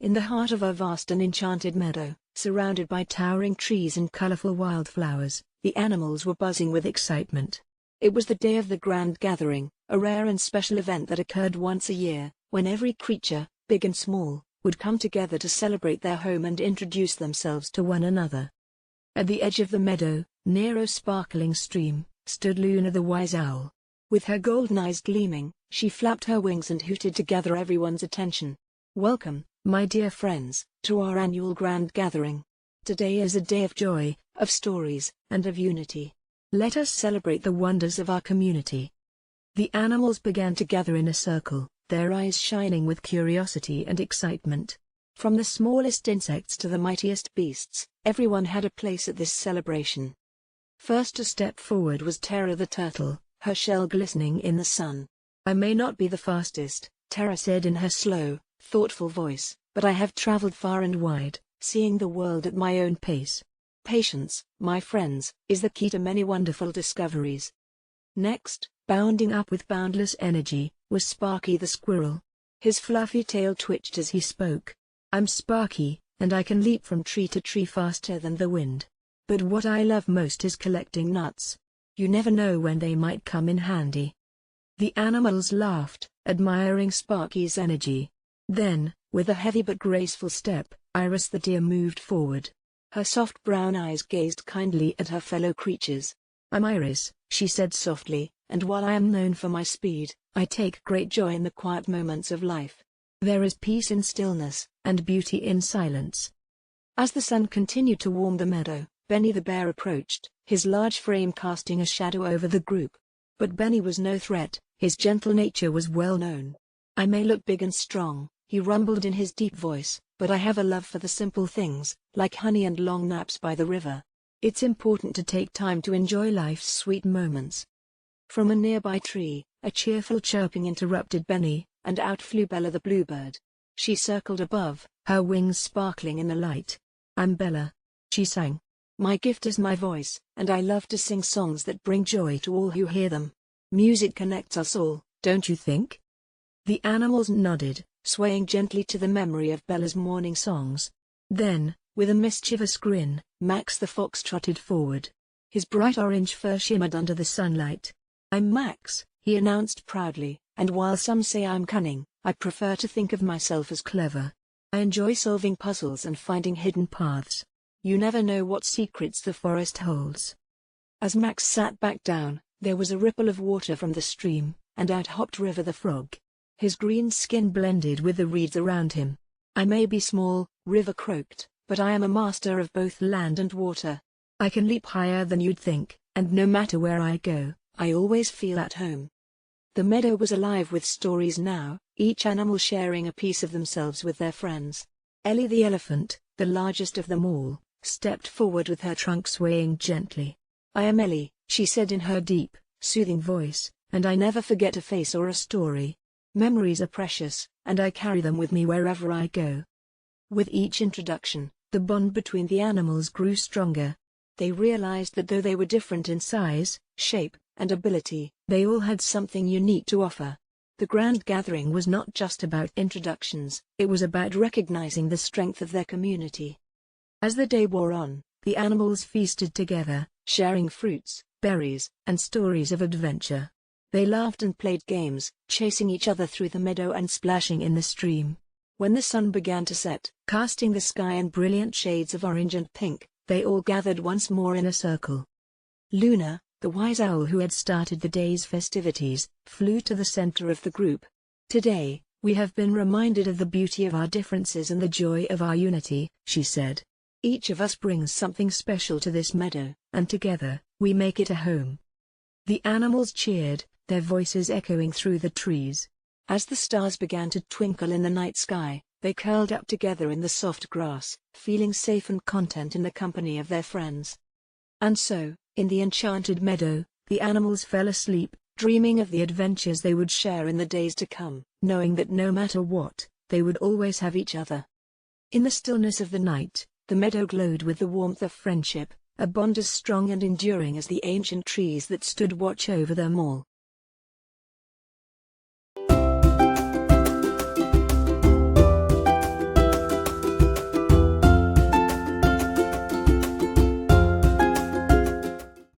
In the heart of a vast and enchanted meadow, surrounded by towering trees and colorful wildflowers, the animals were buzzing with excitement. It was the day of the grand gathering, a rare and special event that occurred once a year, when every creature, big and small, would come together to celebrate their home and introduce themselves to one another. At the edge of the meadow, near a sparkling stream, stood Luna the wise owl. With her golden eyes gleaming, she flapped her wings and hooted to gather everyone's attention. "Welcome, my dear friends, to our annual grand gathering. Today is a day of joy, of stories, and of unity. Let us celebrate the wonders of our community." The animals began to gather in a circle, their eyes shining with curiosity and excitement. From the smallest insects to the mightiest beasts, everyone had a place at this celebration. First to step forward was Terra the turtle, her shell glistening in the sun. "I may not be the fastest," Terra said in her slow, thoughtful voice, "but I have traveled far and wide, seeing the world at my own pace. Patience, my friends, is the key to many wonderful discoveries." Next, bounding up with boundless energy, was Sparky the squirrel. His fluffy tail twitched as he spoke. "I'm Sparky, and I can leap from tree to tree faster than the wind. But what I love most is collecting nuts. You never know when they might come in handy." The animals laughed, admiring Sparky's energy. Then, with a heavy but graceful step, Iris the deer moved forward. Her soft brown eyes gazed kindly at her fellow creatures. "I'm Iris," she said softly, "and while I am known for my speed, I take great joy in the quiet moments of life. There is peace in stillness, and beauty in silence." As the sun continued to warm the meadow, Benny the bear approached, his large frame casting a shadow over the group. But Benny was no threat, his gentle nature was well known. "I may look big and strong," he rumbled in his deep voice, "but I have a love for the simple things, like honey and long naps by the river. It's important to take time to enjoy life's sweet moments." From a nearby tree, a cheerful chirping interrupted Benny, and out flew Bella the bluebird. She circled above, her wings sparkling in the light. "I'm Bella," she sang. "My gift is my voice, and I love to sing songs that bring joy to all who hear them. Music connects us all, don't you think?" The animals nodded, swaying gently to the memory of Bella's morning songs. Then, with a mischievous grin, Max the fox trotted forward. His bright orange fur shimmered under the sunlight. "I'm Max," he announced proudly, "and while some say I'm cunning, I prefer to think of myself as clever. I enjoy solving puzzles and finding hidden paths. You never know what secrets the forest holds." As Max sat back down, there was a ripple of water from the stream, and out hopped River the frog. His green skin blended with the reeds around him. "I may be small," River croaked, "but I am a master of both land and water. I can leap higher than you'd think, and no matter where I go, I always feel at home." The meadow was alive with stories now, each animal sharing a piece of themselves with their friends. Ellie the elephant, the largest of them all, stepped forward with her trunk swaying gently. "I am Ellie," she said in her deep, soothing voice, "and I never forget a face or a story. Memories are precious, and I carry them with me wherever I go." With each introduction, the bond between the animals grew stronger. They realized that though they were different in size, shape, and ability, they all had something unique to offer. The grand gathering was not just about introductions, it was about recognizing the strength of their community. As the day wore on, the animals feasted together, sharing fruits, berries, and stories of adventure. They laughed and played games, chasing each other through the meadow and splashing in the stream. When the sun began to set, casting the sky in brilliant shades of orange and pink, they all gathered once more in a circle. Luna, the wise owl who had started the day's festivities, flew to the center of the group. "Today, we have been reminded of the beauty of our differences and the joy of our unity," she said. "Each of us brings something special to this meadow, and together, we make it a home." The animals cheered, their voices echoing through the trees. As the stars began to twinkle in the night sky, they curled up together in the soft grass, feeling safe and content in the company of their friends. And so, in the enchanted meadow, the animals fell asleep, dreaming of the adventures they would share in the days to come, knowing that no matter what, they would always have each other. In the stillness of the night, the meadow glowed with the warmth of friendship, a bond as strong and enduring as the ancient trees that stood watch over them all.